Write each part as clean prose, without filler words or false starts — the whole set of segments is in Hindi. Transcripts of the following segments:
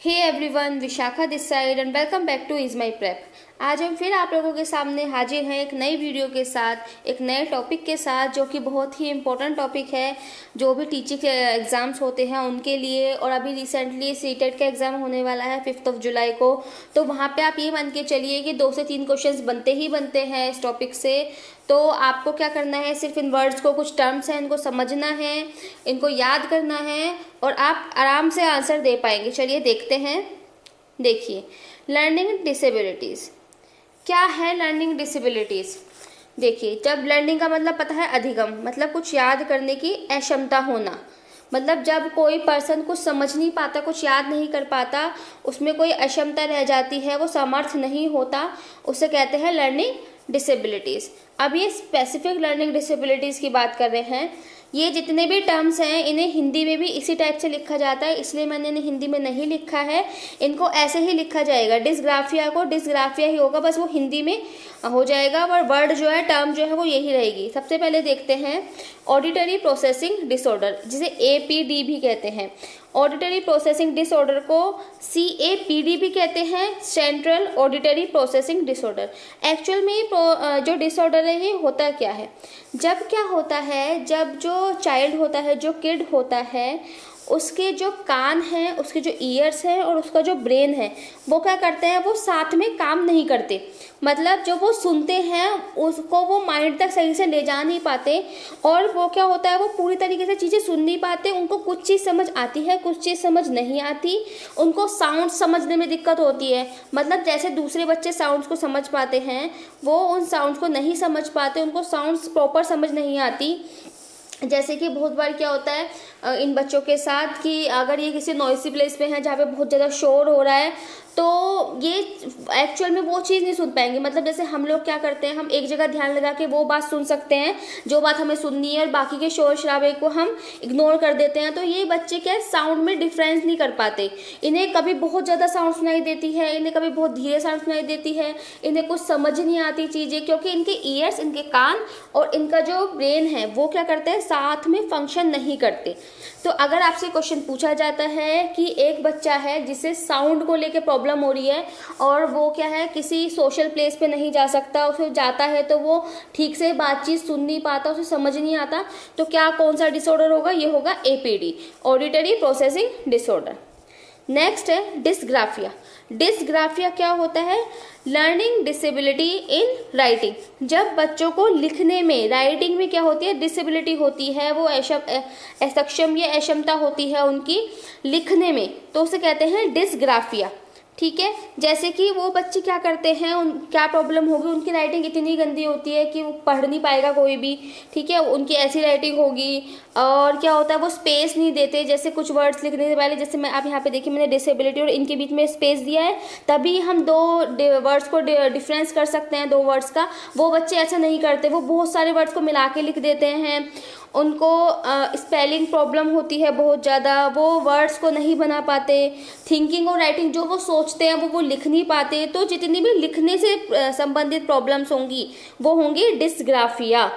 Hey everyone, Vishakha this side and welcome back to ease my prep. आज हम फिर आप लोगों के सामने हाजिर हैं एक नई वीडियो के साथ, एक नए टॉपिक के साथ, जो कि बहुत ही इम्पोर्टेंट टॉपिक है जो भी टीचिंग के एग्ज़ाम्स होते हैं उनके लिए। और अभी रिसेंटली सीटेट का एग्ज़ाम होने वाला है 5 जुलाई को, तो वहाँ पे आप ये मान के चलिए कि 2 से 3 क्वेश्चंस बनते ही बनते हैं इस टॉपिक से। तो आपको क्या करना है, सिर्फ इन वर्ड्स को, कुछ टर्म्स हैं इनको समझना है, इनको याद करना है और आप आराम से आंसर दे पाएंगे। चलिए देखते हैं। देखिए, लर्निंग डिसेबिलिटीज़ क्या है। लर्निंग डिसेबिलिटीज़, देखिए, जब लर्निंग का मतलब पता है अधिगम, मतलब कुछ याद करने की अक्षमता होना। मतलब जब कोई पर्सन कुछ समझ नहीं पाता, कुछ याद नहीं कर पाता, उसमें कोई अक्षमता रह जाती है, वो समर्थ नहीं होता, उसे कहते हैं लर्निंग डिसेबिलिटीज़। अब ये स्पेसिफिक लर्निंग डिसेबिलिटीज़ की बात कर रहे हैं। ये जितने भी टर्म्स हैं इन्हें हिंदी में भी इसी टाइप से लिखा जाता है, इसलिए मैंने इन्हें हिंदी में नहीं लिखा है। इनको ऐसे ही लिखा जाएगा, डिसग्राफिया को डिसग्राफिया ही होगा, बस वो हिंदी में हो जाएगा, और वर्ड जो है, टर्म जो है वो यही रहेगी। सबसे पहले देखते हैं ऑडिटरी प्रोसेसिंग डिसऑर्डर, जिसे APD भी कहते हैं। ऑडिटरी प्रोसेसिंग डिसऑर्डर को CAPD भी कहते हैं, central auditory processing disorder. Actual में जो डिसऑर्डर है ये होता क्या है, जब क्या होता है, जब जो चाइल्ड होता है, जो किड होता है, उसके जो कान हैं, उसके जो ईयर्स हैं और उसका जो ब्रेन है, वो क्या करते हैं, वो साथ में काम नहीं करते। मतलब जो वो सुनते हैं उसको वो माइंड तक सही से ले जा नहीं पाते, और वो क्या होता है, वो पूरी तरीके से चीज़ें सुन नहीं पाते। उनको कुछ चीज़ समझ आती है, कुछ चीज़ समझ नहीं आती। उनको साउंड समझने में दिक्कत होती है। मतलब जैसे दूसरे बच्चे साउंड्स को समझ पाते हैं, वो उन साउंड्स को नहीं समझ पाते, उनको साउंड्स प्रॉपर समझ नहीं आती। जैसे कि बहुत बार क्या होता है इन बच्चों के साथ कि अगर ये किसी नॉइसी प्लेस पे हैं जहाँ पे बहुत ज़्यादा शोर हो रहा है, तो ये एक्चुअल में वो चीज़ नहीं सुन पाएंगे। मतलब जैसे हम लोग क्या करते हैं, हम एक जगह ध्यान लगा के वो बात सुन सकते हैं जो बात हमें सुननी है, और बाकी के शोर शराबे को हम इग्नोर कर देते हैं। तो ये बच्चे क्या साउंड में डिफरेंस नहीं कर पाते। इन्हें कभी बहुत ज़्यादा साउंड सुनाई देती है, इन्हें कभी बहुत धीरे साउंड सुनाई देती है, इन्हें कुछ समझ नहीं आती चीज़ें, क्योंकि इनके ईयर्स, इनके कान और इनका जो ब्रेन है वो क्या करते हैं, साथ में फंक्शन नहीं करते। तो अगर आपसे क्वेश्चन पूछा जाता है कि एक बच्चा है जिसे साउंड को लेके प्रॉब्लम हो रही है, और वो क्या है, किसी सोशल प्लेस पे नहीं जा सकता, उसे जाता है तो वो ठीक से बातचीत सुन नहीं पाता, उसे समझ नहीं आता, तो क्या कौन सा डिसऑर्डर होगा, ये होगा APD, auditory processing disorder. Next है डिसग्राफिया। डिसग्राफिया क्या होता है, लर्निंग डिसेबिलिटी इन राइटिंग। जब बच्चों को लिखने में, राइटिंग में क्या होती है, डिसेबिलिटी होती है, वो असक्षम या अक्षमता होती है उनकी लिखने में, तो उसे कहते हैं डिसग्राफिया। ठीक है, जैसे कि वो बच्चे क्या करते हैं, क्या प्रॉब्लम होगी, उनकी राइटिंग इतनी गंदी होती है कि वो पढ़ नहीं पाएगा कोई भी। ठीक है, उनकी ऐसी राइटिंग होगी, और क्या होता है, वो स्पेस नहीं देते। जैसे कुछ वर्ड्स लिखने से पहले, जैसे मैं आप यहाँ पे देखिए, मैंने डिसेबिलिटी और इनके बीच में स्पेस दिया है, तभी हम दो वर्ड्स को डिफरेंस कर सकते हैं, 2 वर्ड्स का। वो बच्चे ऐसा नहीं करते, वो बहुत सारे वर्ड्स को मिला के लिख देते हैं। उनको स्पेलिंग प्रॉब्लम होती है बहुत ज़्यादा, वो वर्ड्स को नहीं बना पाते। थिंकिंग और राइटिंग जो वो सोचते हैं वो लिख नहीं पाते। तो जितनी भी लिखने से संबंधित प्रॉब्लम्स होंगी वो होंगी डिसग्राफिया।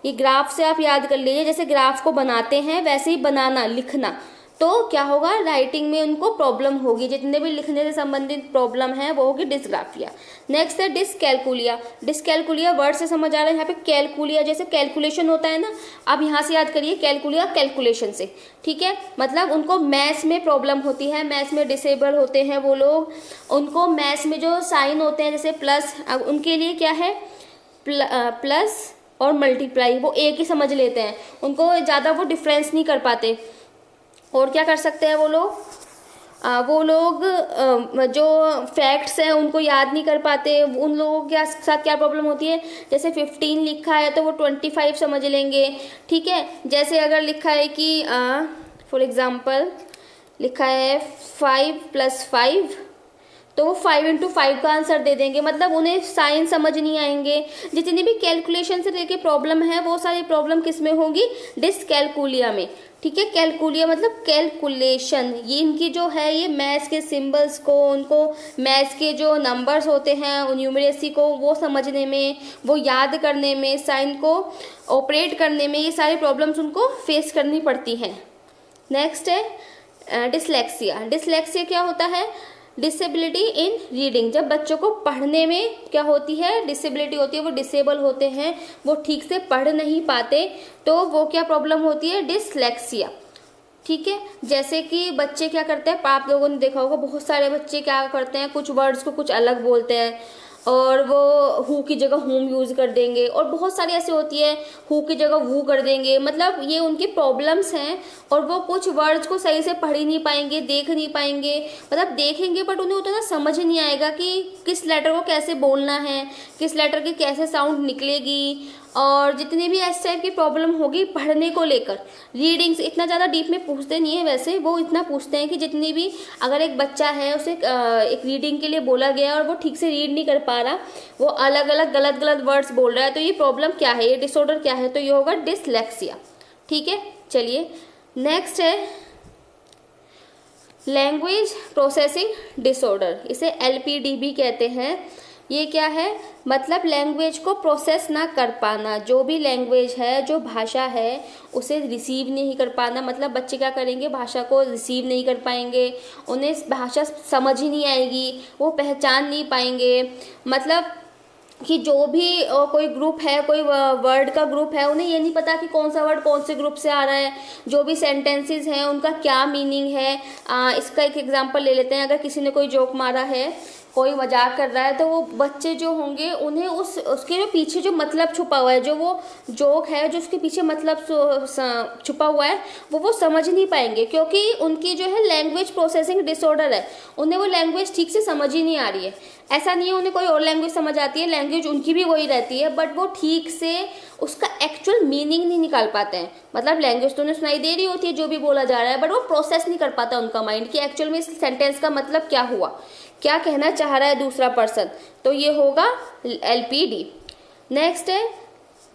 ये ग्राफ से आप याद कर लीजिए, जैसे ग्राफ को बनाते हैं वैसे ही बनाना, लिखना, तो क्या होगा, राइटिंग में उनको प्रॉब्लम होगी। जितने भी लिखने से संबंधित प्रॉब्लम है वो होगी डिसग्राफिया। नेक्स्ट है डिसकैलकुलिया। डिसकैलकुलिया वर्ड से समझ आ रहा है, यहाँ पे कैलकुलिया जैसे कैलकुलेशन होता है ना, अब यहाँ से याद करिए कैलकुलिया कैलकुलेशन से। ठीक है, मतलब उनको मैथ्स में प्रॉब्लम होती है, मैथ्स में डिसेबल होते हैं वो लोग। उनको मैथ्स में जो साइन होते हैं जैसे प्लस, अब उनके लिए क्या है, प्लस और मल्टीप्लाई वो एक ही समझ लेते हैं, उनको ज़्यादा वो डिफरेंस नहीं कर पाते। और क्या कर सकते हैं वो लोग, जो फैक्ट्स हैं उनको याद नहीं कर पाते। उन लोगों के साथ क्या प्रॉब्लम होती है, जैसे 15 लिखा है तो वो 25 समझ लेंगे। ठीक है, जैसे अगर लिखा है कि फॉर एग्जांपल लिखा है 5 + 5, तो वो 5 × 5 का आंसर दे देंगे। मतलब उन्हें साइन समझ नहीं आएंगे। जितनी भी कैलकुलेशन से लेके प्रॉब्लम है वो सारी प्रॉब्लम किस में होगी, डिसकैलकुलिया में। ठीक है, कैलकुलिया मतलब कैलकुलेशन। ये इनकी जो है, ये मैथ्स के सिंबल्स को, उनको मैथ्स के जो नंबर्स होते हैं न्यूमरेसी को वो समझने में, वो याद करने में, साइन को ऑपरेट करने में, ये सारी प्रॉब्लम्स उनको फेस करनी पड़ती हैं। नेक्स्ट है डिसलेक्सिया। डिसलेक्सिया क्या होता है? डिसेबिलिटी इन रीडिंग। जब बच्चों को पढ़ने में क्या होती है? डिसेबिलिटी होती है, वो डिसेबल होते हैं, वो ठीक से पढ़ नहीं पाते, तो वो क्या प्रॉब्लम होती है? डिसलेक्सिया। ठीक है, जैसे कि बच्चे क्या करते हैं, आप लोगों ने देखा होगा बहुत सारे बच्चे क्या करते हैं, कुछ वर्ड्स को कुछ अलग बोलते हैं, और वो हु की जगह हुम यूज़ कर देंगे, और बहुत सारी ऐसी होती है हु की जगह वू कर देंगे। मतलब ये उनकी प्रॉब्लम्स हैं, और वो कुछ वर्ड्स को सही से पढ़ ही नहीं पाएंगे, देख नहीं पाएंगे। मतलब देखेंगे बट उन्हें उतना समझ नहीं आएगा कि किस लेटर को कैसे बोलना है, किस लेटर की कैसे साउंड निकलेगी, और जितनी भी इस टाइप की प्रॉब्लम होगी पढ़ने को लेकर। रीडिंग्स इतना ज़्यादा डीप में पूछते नहीं है, वैसे वो इतना पूछते हैं कि जितनी भी, अगर एक बच्चा है उसे एक रीडिंग के लिए बोला गया और वो ठीक से रीड नहीं कर पा रहा, वो अलग अलग गलत गलत वर्ड्स बोल रहा है, तो ये प्रॉब्लम क्या है, ये डिसऑर्डर क्या है? तो ये होगा डिसलेक्सिया। ठीक है, चलिए नेक्स्ट है लैंग्वेज प्रोसेसिंग डिसऑर्डर, इसे LPD भी कहते हैं। ये क्या है? मतलब लैंग्वेज को प्रोसेस ना कर पाना, जो भी लैंग्वेज है, जो भाषा है, उसे रिसीव नहीं कर पाना। मतलब बच्चे क्या करेंगे? भाषा को रिसीव नहीं कर पाएंगे, उन्हें भाषा समझ ही नहीं आएगी, वो पहचान नहीं पाएंगे। मतलब कि जो भी कोई ग्रुप है, कोई वर्ड का ग्रुप है, उन्हें ये नहीं पता कि कौन सा वर्ड कौन से ग्रुप से आ रहा है, जो भी सेंटेंसेस हैं उनका क्या मीनिंग है। इसका एक एग्जांपल ले लेते हैं। अगर किसी ने कोई जोक मारा है, कोई मजाक कर रहा है, तो वो बच्चे जो होंगे उन्हें उसके जो पीछे जो मतलब छुपा हुआ है, जो वो जोक है, जो उसके पीछे मतलब छुपा हुआ है, वो समझ नहीं पाएंगे, क्योंकि उनकी जो है लैंग्वेज प्रोसेसिंग डिसऑर्डर है। उन्हें वो लैंग्वेज ठीक से समझ ही नहीं आ रही है। ऐसा नहीं है उन्हें कोई और लैंग्वेज समझ आती है, लैंग्वेज उनकी भी वही रहती है, बट वो ठीक से उसका एक्चुअल मीनिंग नहीं निकाल पाते हैं। मतलब लैंग्वेज तो उन्हें सुनाई दे रही होती है जो भी बोला जा रहा है, बट वो प्रोसेस नहीं कर पाता उनका माइंड कि एक्चुअल में इस सेंटेंस का मतलब क्या हुआ, क्या कहना चाह रहा है दूसरा पर्सन। तो ये होगा LPD। नेक्स्ट है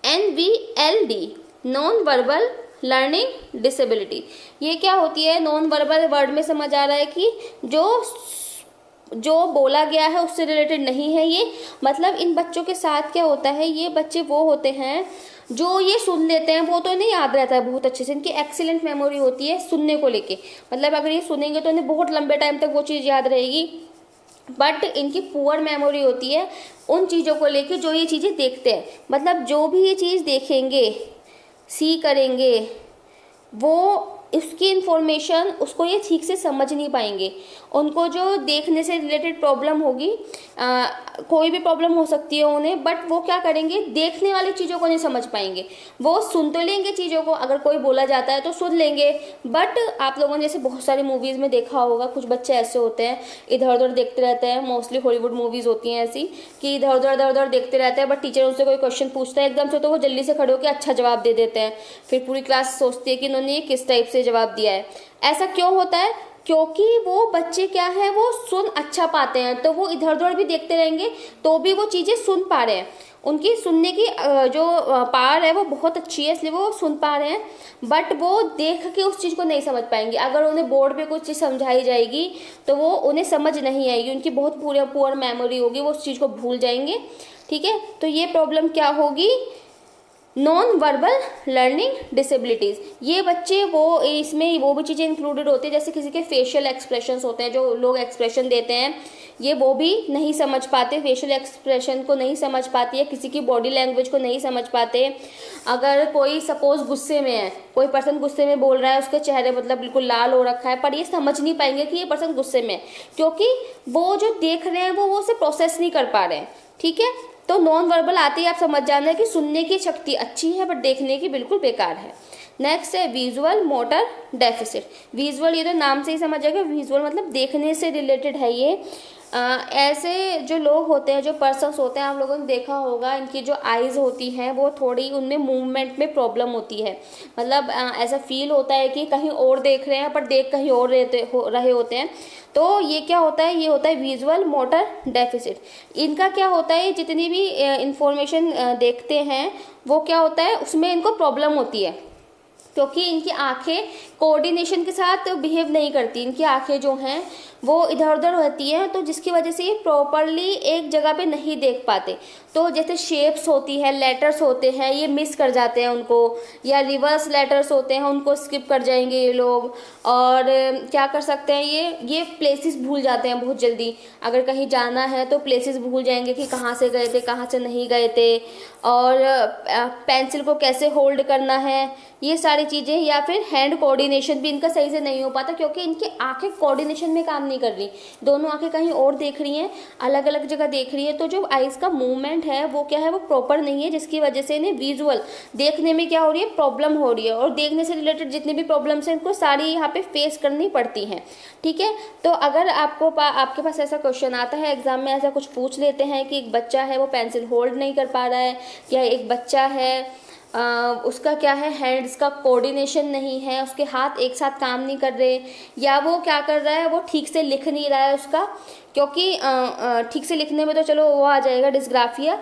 NVLD, non verbal learning disability. ये क्या होती है? नॉन वर्बल वर्ड में समझ आ रहा है कि जो बोला गया है उससे रिलेटेड नहीं है ये। मतलब इन बच्चों के साथ क्या होता है, ये बच्चे वो होते हैं जो ये सुन लेते हैं, वो तो इन्हें याद रहता है बहुत अच्छे से, इनकी एक्सीलेंट मेमोरी होती है सुनने को लेके। मतलब अगर ये सुनेंगे तो इन्हें बहुत लंबे टाइम तक वो चीज़ याद रहेगी, बट इनकी पुअर मेमोरी होती है उन चीज़ों को लेके जो ये चीज़ें देखते हैं। मतलब जो भी ये चीज़ देखेंगे, सी करेंगे, वो उसकी इन्फॉर्मेशन उसको ये ठीक से समझ नहीं पाएंगे। उनको जो देखने से रिलेटेड प्रॉब्लम होगी, कोई भी प्रॉब्लम हो सकती है उन्हें, बट वो क्या करेंगे? देखने वाली चीज़ों को नहीं समझ पाएंगे। वो सुन तो लेंगे चीज़ों को, अगर कोई बोला जाता है तो सुन लेंगे, बट आप लोगों ने जैसे बहुत सारी मूवीज़ में देखा होगा, कुछ बच्चे ऐसे होते हैं इधर उधर देखते रहते हैं। मोस्टली हॉलीवुड मूवीज़ होती हैं ऐसी कि इधर उधर देखते रहते हैं, बट टीचर उनसे कोई क्वेश्चन पूछता है एकदम से, तो वो जल्दी से खड़े होकर अच्छा जवाब दे देते हैं। फिर पूरी क्लास सोचती है कि इन्होंने किस टाइप से जवाब दिया है। ऐसा क्यों होता है? क्योंकि वो बच्चे क्या है, वो सुन अच्छा पाते हैं, तो वो इधर उधर भी देखते रहेंगे तो भी वो चीज़ें सुन पा रहे हैं। उनकी सुनने की जो पावर है वो बहुत अच्छी है, इसलिए वो सुन पा रहे हैं, बट वो देख के उस चीज़ को नहीं समझ पाएंगे। अगर उन्हें बोर्ड पे कुछ चीज़ समझाई जाएगी तो वो उन्हें समझ नहीं आएगी, उनकी बहुत पुअर मेमोरी होगी, वो उस चीज़ को भूल जाएंगे। ठीक है, तो ये प्रॉब्लम क्या होगी? Non verbal learning disabilities. ये बच्चे वो इसमें वो भी चीज़ें इंक्लूडेड होती है, जैसे किसी के फेशियल एक्सप्रेशंस होते हैं, जो लोग एक्सप्रेशन देते हैं, ये वो भी नहीं समझ पाते, फेशियल एक्सप्रेशन को नहीं समझ पाती है, किसी की बॉडी लैंग्वेज को नहीं समझ पाते। अगर कोई सपोज गुस्से में है, कोई पर्सन गुस्से में बोल रहा है, उसके चेहरे मतलब बिल्कुल लाल हो रखा है, पर ये समझ नहीं पाएंगे कि ये पर्सन गुस्से में है, क्योंकि वो जो देख रहे हैं वो उसे प्रोसेस नहीं कर पा रहे हैं। ठीक है, तो नॉन वर्बल आते ही आप समझ जाना है कि सुनने की शक्ति अच्छी है बट देखने की बिल्कुल बेकार है। नेक्स्ट है विजुअल मोटर डेफिसिट। विजुअल, ये तो नाम से ही समझ जाएगा, विजुअल मतलब देखने से रिलेटेड है ये। ऐसे जो लोग होते हैं, जो पर्सन्स होते हैं, आप लोगों ने देखा होगा इनकी जो आईज होती हैं वो थोड़ी, उनमें मूवमेंट में प्रॉब्लम होती है। मतलब ऐसा फील होता है कि कहीं और देख रहे हैं पर देख कहीं और रहे होते हैं। तो ये क्या होता है? ये होता है विजुअल मोटर डेफिसिट। इनका क्या होता है, जितनी भी इंफॉर्मेशन देखते हैं वो क्या होता है, उसमें इनको प्रॉब्लम होती है। क्योंकि इनकी आंखें कोऑर्डिनेशन के साथ बिहेव नहीं करती, इनकी आंखें जो हैं वो इधर उधर रहती हैं, तो जिसकी वजह से ये प्रॉपरली एक जगह पे नहीं देख पाते। तो जैसे शेप्स होती है, लेटर्स होते हैं, ये मिस कर जाते हैं उनको, या रिवर्स लेटर्स होते हैं उनको स्किप कर जाएंगे ये लोग। और क्या कर सकते हैं, ये प्लेसेस भूल जाते हैं बहुत जल्दी। अगर कहीं जाना है तो प्लेसेस भूल जाएंगे कि कहाँ से गए थे, कहाँ से नहीं गए थे, और पेंसिल को कैसे होल्ड करना है, ये सारी चीज़ें। या फिर हैंड कोऑर्डिनेशन भी इनका सही से नहीं हो पाता, क्योंकि इनकी आंखें कोऑर्डिनेशन में काम नहीं कर रही, दोनों आंखें कहीं और देख रही हैं, अलग अलग जगह देख रही है। तो जो आइज़ का मूवमेंट है वो क्या है, वो प्रॉपर नहीं है, जिसकी वजह से इन्हें विजुअल देखने में क्या हो रही है, प्रॉब्लम हो रही है। और देखने से रिलेटेड जितनी भी प्रॉब्लम्स हैं इनको सारी यहाँ पे फेस करनी पड़ती हैं। ठीक है, तो अगर आपके पास ऐसा क्वेश्चन आता है एग्जाम में, ऐसा कुछ पूछ लेते हैं कि एक बच्चा है वो पेंसिल होल्ड नहीं कर पा रहा है, या एक बच्चा है उसका क्या है, हैंड्स का कोऑर्डिनेशन नहीं है, उसके हाथ एक साथ काम नहीं कर रहे, या वो क्या कर रहा है, वो ठीक से लिख नहीं रहा है उसका, क्योंकि ठीक से लिखने में तो चलो वो आ जाएगा डिस्ग्राफिया,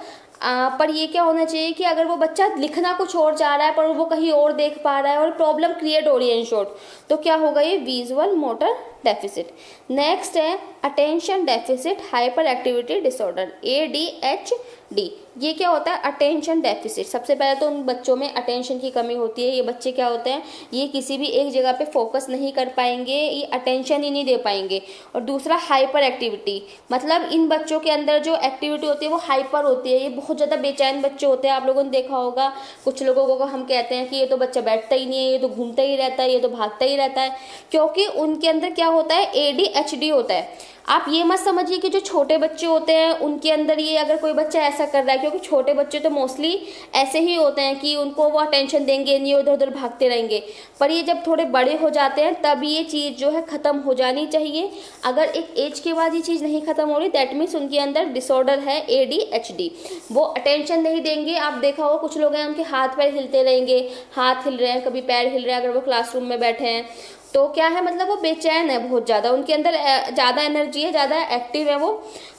पर ये क्या होना चाहिए कि अगर वो बच्चा लिखना कुछ और चाह रहा है पर वो कहीं और देख पा रहा है और प्रॉब्लम क्रिएट हो रही है इन शॉर्ट, तो क्या होगा, ये विजुअल मोटर डेफिसिट। नेक्स्ट है attention deficit hyper activity disorder, ADHD। ये क्या होता है, अटेंशन डेफिसिट। सबसे पहले तो उन बच्चों में अटेंशन की कमी होती है। ये बच्चे क्या होते हैं, ये किसी भी एक जगह पे फोकस नहीं कर पाएंगे, ये अटेंशन ही नहीं दे पाएंगे। और दूसरा हाइपर एक्टिविटी, मतलब इन बच्चों के अंदर जो एक्टिविटी होती है वो हाइपर होती है, ये बहुत ज़्यादा बेचैन बच्चे होते हैं। आप लोगों ने देखा होगा, कुछ लोगों को हम कहते हैं कि ये तो बच्चा बैठता ही नहीं है, ये तो घूमता ही रहता है, ये तो भागता ही रहता है, क्योंकि उनके अंदर क्या होता है, ADHD होता है। आप ये मत समझिए कि जो छोटे बच्चे होते हैं उनके अंदर ये, अगर कोई बच्चा ऐसा कर रहा है, क्योंकि छोटे बच्चे तो मोस्टली ऐसे ही होते हैं कि उनको वो अटेंशन देंगे नहीं, उधर उधर भागते रहेंगे। पर ये जब थोड़े बड़े हो जाते हैं तब ये चीज़ जो है ख़त्म हो जानी चाहिए। अगर एक एज के बाद ये चीज़ नहीं ख़त्म हो रही, दैट मीन्स उनके अंदर डिसऑर्डर है ADHD। वो अटेंशन नहीं देंगे। आप देखा हो कुछ लोग हैं उनके हाथ पैर हिलते रहेंगे, हाथ हिल रहे हैं, कभी पैर हिल रहे हैं, अगर वो क्लासरूम में बैठे हैं तो क्या है, मतलब वो बेचैन है बहुत ज़्यादा, उनके अंदर ज़्यादा एनर्जी है, ज़्यादा एक्टिव है वो,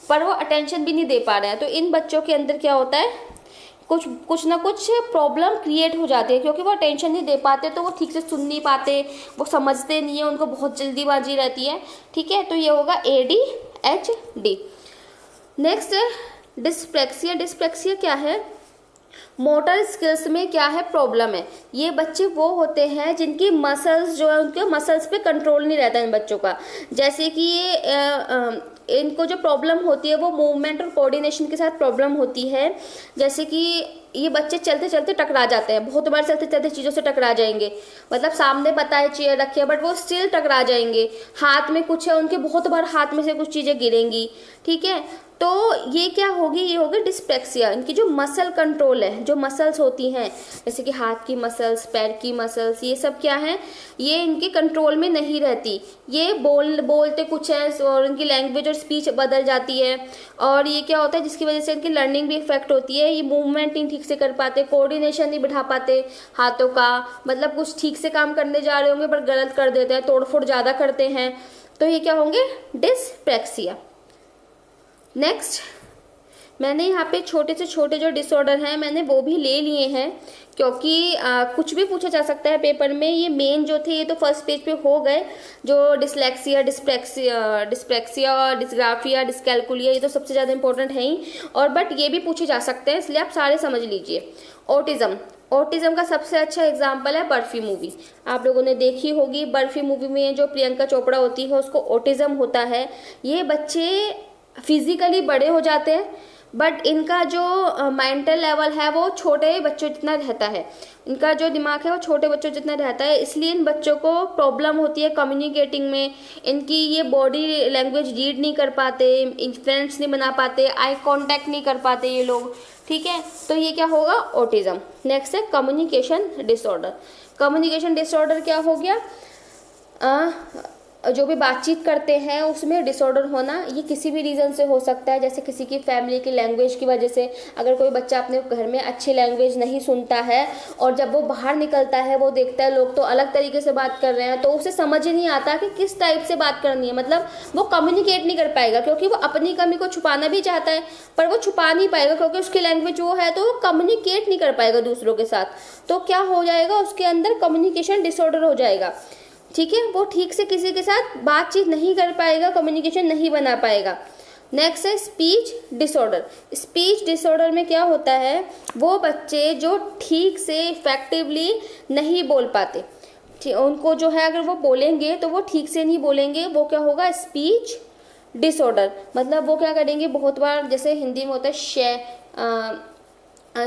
पर वो अटेंशन भी नहीं दे पा रहे हैं। तो इन बच्चों के अंदर क्या होता है, कुछ ना कुछ प्रॉब्लम क्रिएट हो जाती है, क्योंकि वो अटेंशन नहीं दे पाते, तो वो ठीक से सुन नहीं पाते, वो समझते नहीं है, उनको बहुत जल्दीबाजी रहती है। ठीक है, तो ये होगा ADHD। नेक्स्ट डिस्प्लेक्सिया। डिस्प्लेक्सिया क्या है, मोटर स्किल्स में क्या है, प्रॉब्लम है। ये बच्चे वो होते हैं जिनकी मसल्स जो है, उनके मसल्स पे कंट्रोल नहीं रहता इन बच्चों का। जैसे कि ये इनको जो प्रॉब्लम होती है वो मूवमेंट और कोऑर्डिनेशन के साथ प्रॉब्लम होती है। जैसे कि ये बच्चे चलते चलते टकरा जाते हैं, बहुत बार चलते चलते चीज़ों से टकरा जाएंगे, मतलब सामने पता है चेयर रखी है बट वो स्टिल टकरा जाएंगे। हाथ में कुछ है उनके, बहुत बार हाथ में से कुछ चीज़ें गिरेंगी। ठीक है, तो ये क्या होगी, ये होगी डिस्प्लेक्सिया। इनकी जो मसल कंट्रोल है, जो मसल्स होती हैं जैसे कि हाथ की मसल्स, पैर की मसल्स, ये सब क्या है, ये इनके कंट्रोल में नहीं रहती। ये बोलते कुछ है और इनकी लैंग्वेज और स्पीच बदल जाती है। और ये क्या होता है, जिसकी वजह से इनकी लर्निंग भी इफेक्ट होती है। ये मूवमेंट नहीं ठीक से कर पाते, कोऑर्डिनेशन नहीं बिठा पाते हाथों का, मतलब कुछ ठीक से काम करने जा रहे होंगे पर गलत कर देते हैं, तोड़फोड़ ज़्यादा करते हैं। तो ये क्या होंगे, डिस्प्लेक्सिया। नेक्स्ट, मैंने यहाँ पे छोटे से छोटे जो डिसऑर्डर हैं मैंने वो भी ले लिए हैं, क्योंकि कुछ भी पूछा जा सकता है पेपर में। ये मेन जो थे ये तो फर्स्ट पेज पे हो गए, जो डिसलेक्सिया, डिस्प्लेक्सिया, डिस्ग्राफिया, डिस्कैल्कुलिया, ये तो सबसे ज़्यादा इंपॉर्टेंट है ही। और बट ये भी पूछे जा सकते हैं, इसलिए आप सारे समझ लीजिए। ऑटिज्म का सबसे अच्छा एग्जाम्पल है बर्फी मूवी। आप लोगों ने देखी होगी, बर्फी मूवी में जो प्रियंका चोपड़ा होती है उसको ऑटिज्म होता है। ये बच्चे फिजिकली बड़े हो जाते हैं बट इनका जो मेंटल लेवल है वो छोटे बच्चों जितना रहता है। इनका जो दिमाग है वो छोटे बच्चों जितना रहता है, इसलिए इन बच्चों को प्रॉब्लम होती है कम्युनिकेटिंग में। इनकी ये बॉडी लैंग्वेज रीड नहीं कर पाते, फ्रेंड्स नहीं बना पाते, आई कांटेक्ट नहीं कर पाते ये लोग। ठीक है, तो ये क्या होगा, ऑटिज्म। नेक्स्ट है कम्युनिकेशन डिसऑर्डर। कम्युनिकेशन डिसऑर्डर क्या हो गया, जो भी बातचीत करते हैं उसमें डिसऑर्डर होना, ये किसी भी रीज़न से हो सकता है। जैसे किसी की फैमिली की लैंग्वेज की वजह से, अगर कोई बच्चा अपने घर में अच्छी लैंग्वेज नहीं सुनता है और जब वो बाहर निकलता है वो देखता है लोग तो अलग तरीके से बात कर रहे हैं, तो उसे समझ ही नहीं आता कि किस टाइप से बात करनी है। मतलब वो कम्युनिकेट नहीं कर पाएगा, क्योंकि वो अपनी कमी को छुपाना भी चाहता है पर वो छुपा नहीं पाएगा, क्योंकि उसकी लैंग्वेज वो है, तो वो कम्युनिकेट नहीं कर पाएगा दूसरों के साथ। तो क्या हो जाएगा, उसके अंदर कम्युनिकेशन डिसऑर्डर हो जाएगा। ठीक है, वो ठीक से किसी के साथ बातचीत नहीं कर पाएगा, कम्युनिकेशन नहीं बना पाएगा। नेक्स्ट है स्पीच डिसऑर्डर। स्पीच डिसऑर्डर में क्या होता है, वो बच्चे जो ठीक से इफेक्टिवली नहीं बोल पाते, उनको जो है अगर वो बोलेंगे तो वो ठीक से नहीं बोलेंगे, वो क्या होगा, स्पीच डिसऑर्डर। मतलब वो क्या करेंगे, बहुत बार जैसे हिंदी में होता है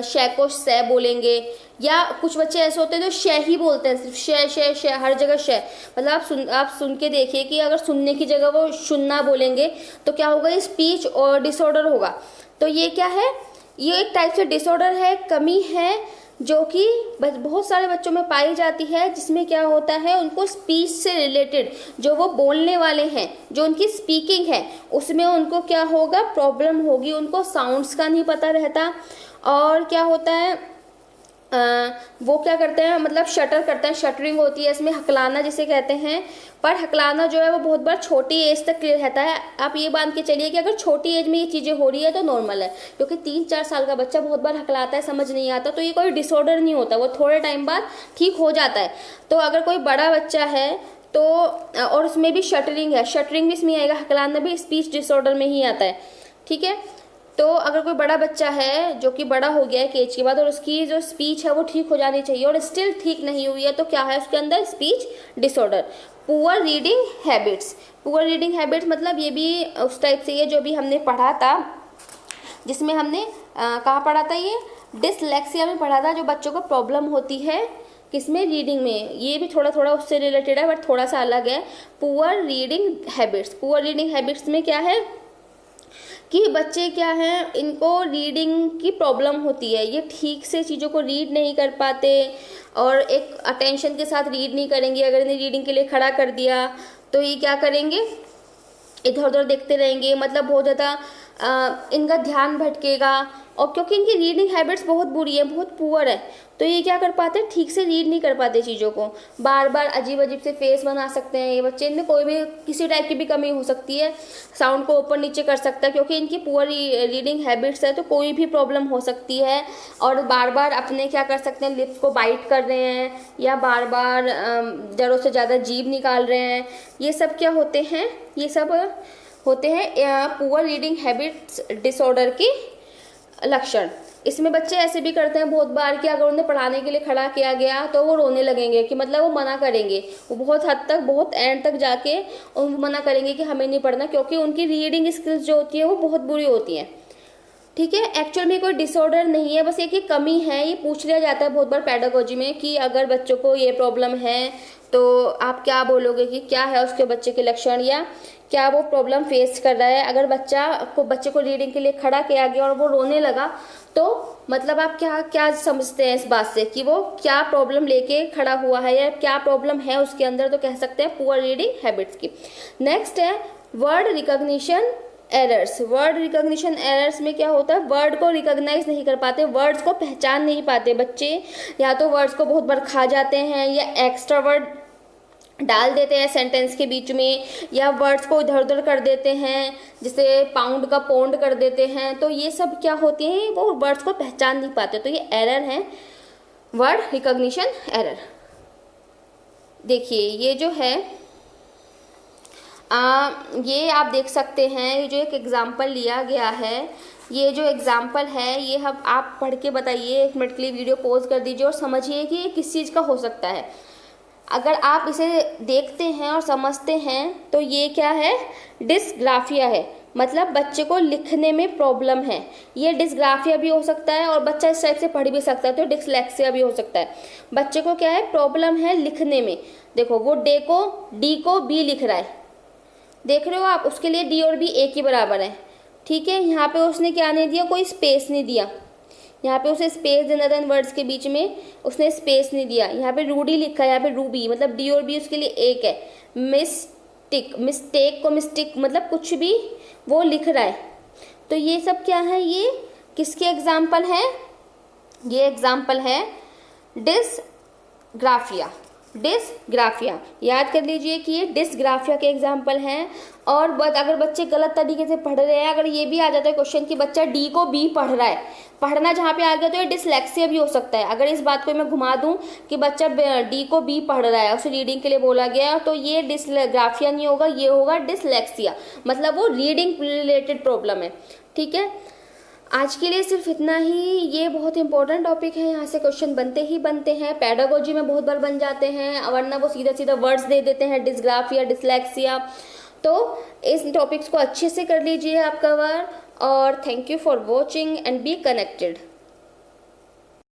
शे को से बोलेंगे, या कुछ बच्चे ऐसे होते हैं जो शे ही बोलते हैं, सिर्फ शे शे शे, हर जगह शे। मतलब आप सुन के देखिए कि अगर सुनने की जगह वो सुनना बोलेंगे तो क्या होगा, ये स्पीच और डिसऑर्डर होगा। तो ये क्या है, ये एक टाइप से डिसऑर्डर है, कमी है जो कि बहुत सारे बच्चों में पाई जाती है, जिसमें क्या होता है, उनको स्पीच से रिलेटेड जो वो बोलने वाले हैं, जो उनकी स्पीकिंग है उसमें उनको क्या होगा, प्रॉब्लम होगी। उनको साउंड्स का नहीं पता रहता, और क्या होता है वो क्या करते हैं, मतलब शटर करते हैं, शटरिंग होती है इसमें, हकलाना जिसे कहते हैं। पर हकलाना जो है वो बहुत बार छोटी एज तक रहता है। आप ये मान के चलिए कि अगर छोटी एज में ये चीज़ें हो रही है तो नॉर्मल है, क्योंकि 3-4 साल का बच्चा बहुत बार हकलाता है, समझ नहीं आता, तो ये कोई डिसऑर्डर नहीं होता, वो थोड़े टाइम बाद ठीक हो जाता है। तो अगर कोई बड़ा बच्चा है तो, और उसमें भी शटरिंग है, शटरिंग भी इसमें आएगा, हकलाना भी स्पीच डिसऑर्डर में ही आता है। ठीक है, तो अगर कोई बड़ा बच्चा है जो कि बड़ा हो गया है एज के बाद, और उसकी जो स्पीच है वो ठीक हो जानी चाहिए और स्टिल ठीक नहीं हुई है, तो क्या है उसके अंदर, speech disorder. Poor reading habits. Poor reading habits मतलब ये भी उस टाइप से है जो भी हमने पढ़ा था, जिसमें हमने कहाँ पढ़ा था, ये डिसलेक्सिया में पढ़ा था, जो बच्चों को प्रॉब्लम होती है किसमें, रीडिंग में। ये भी थोड़ा थोड़ा उससे रिलेटेड है बट थोड़ा सा अलग है। Poor reading habits. Poor reading habits में क्या है कि बच्चे क्या हैं, इनको रीडिंग की प्रॉब्लम होती है, ये ठीक से चीज़ों को रीड नहीं कर पाते और एक अटेंशन के साथ रीड नहीं करेंगे। अगर इन्हें रीडिंग के लिए खड़ा कर दिया तो ये क्या करेंगे, इधर उधर देखते रहेंगे, मतलब बहुत ज़्यादा इनका ध्यान भटकेगा। और क्योंकि इनकी रीडिंग हैबिट्स बहुत बुरी है, बहुत पुअर है, तो ये क्या कर पाते हैं, ठीक से रीड नहीं कर पाते चीज़ों को, बार बार अजीब अजीब से फेस बना सकते हैं ये बच्चे। इनमें कोई भी किसी टाइप की भी कमी हो सकती है, साउंड को ऊपर नीचे कर सकता है, क्योंकि इनकी पुअर रीडिंग हैबिट्स है, तो कोई भी प्रॉब्लम हो सकती है। और बार बार अपने क्या कर सकते हैं, लिप्स को बाइट कर रहे हैं, या बार बार जड़ों से ज़्यादा जीभ निकाल रहे हैं, ये सब क्या होते हैं, ये सब होते हैं पुअर रीडिंग हैबिट्स डिसऑर्डर की लक्षण। इसमें बच्चे ऐसे भी करते हैं बहुत बार कि अगर उन्हें पढ़ाने के लिए खड़ा किया गया तो वो रोने लगेंगे, कि मतलब वो मना करेंगे, वो बहुत हद तक, बहुत एंड तक जाके वो मना करेंगे कि हमें नहीं पढ़ना, क्योंकि उनकी रीडिंग स्किल्स जो होती है वो बहुत बुरी होती हैं। ठीक है, एक्चुअल में कोई डिसऑर्डर नहीं है, बस एक ही कमी है। ये पूछ लिया जाता है बहुत बार पेडागोजी में कि अगर बच्चों को ये प्रॉब्लम है तो आप क्या बोलोगे कि क्या है उसके बच्चे के लक्षण, या क्या वो प्रॉब्लम फेस कर रहा है। अगर बच्चे को रीडिंग के लिए खड़ा किया गया और वो रोने लगा, तो मतलब आप क्या क्या समझते हैं इस बात से कि वो क्या प्रॉब्लम लेके खड़ा हुआ है, या क्या प्रॉब्लम है उसके अंदर, तो कह सकते हैं पुअर रीडिंग हैबिट्स की। नेक्स्ट है word recognition errors. Word recognition errors में क्या होता है, वर्ड को रिकॉग्नाइज नहीं कर पाते, वर्ड्स को पहचान नहीं पाते बच्चे, या तो वर्ड्स को बहुत बार खा जाते हैं, या एक्स्ट्रा वर्ड डाल देते हैं सेंटेंस के बीच में, या वर्ड्स को इधर उधर कर देते हैं, जैसे पाउंड का पौंड कर देते हैं। तो ये सब क्या होती है, वो वर्ड्स को पहचान नहीं पाते, तो ये एरर है, वर्ड रिकॉग्निशन एरर। देखिए ये जो है ये आप देख सकते हैं, ये जो एक एग्जाम्पल लिया गया है, ये जो एग्जाम्पल है ये हम आप पढ़ के बताइए, 1 मिनट के लिए वीडियो पॉज कर दीजिए और समझिए कि ये किस चीज़ का हो सकता है। अगर आप इसे देखते हैं और समझते हैं तो ये क्या है, डिस्ग्राफिया है, मतलब बच्चे को लिखने में प्रॉब्लम है। ये डिस्ग्राफिया भी हो सकता है और बच्चा इस टाइप से पढ़ भी सकता है, तो डिस्लेक्सिया भी हो सकता है। बच्चे को क्या है, प्रॉब्लम है लिखने में। देखो वो डी को बी लिख रहा है, देख रहे हो आप, उसके लिए डी और बी एक ही बराबर है। ठीक है, यहाँ पे उसने क्या नहीं दिया, कोई स्पेस नहीं दिया, यहाँ पे उसे स्पेस देना था इन वर्ड्स के बीच में, उसने स्पेस नहीं दिया। यहाँ पे रूडी लिखा है, यहाँ पे रूबी, मतलब डी और बी उसके लिए एक है। मिस्टेक को मिस्टेक मतलब कुछ भी वो लिख रहा है। तो ये सब क्या है, ये किसके एग्जाम्पल है, ये एग्जाम्पल है डिसग्राफिया। डिसग्राफिया याद कर लीजिए कि ये डिसग्राफिया के एग्जाम्पल हैं। और अगर बच्चे गलत तरीके से पढ़ रहे हैं, अगर ये भी आ जाता है क्वेश्चन कि बच्चा डी को बी पढ़ रहा है, पढ़ना जहाँ पे आ गया तो ये डिसलेक्सिया भी हो सकता है। अगर इस बात को मैं घुमा दूं कि बच्चा डी को बी पढ़ रहा है, उसे रीडिंग के लिए बोला गया, तो ये डिसग्राफिया नहीं होगा, ये होगा डिसलेक्सिया, मतलब वो रीडिंग रिलेटेड प्रॉब्लम है। ठीक है, आज के लिए सिर्फ इतना ही। ये बहुत इंपॉर्टेंट टॉपिक है, यहाँ से क्वेश्चन बनते ही बनते हैं, पेडागोजी में बहुत बार बन जाते हैं, वरना वो सीधा सीधा वर्ड्स दे देते हैं डिसग्राफिया, डिसलेक्सिया। तो इस टॉपिक्स को अच्छे से कर लीजिए आप कवर। और thank you for watching and be connected.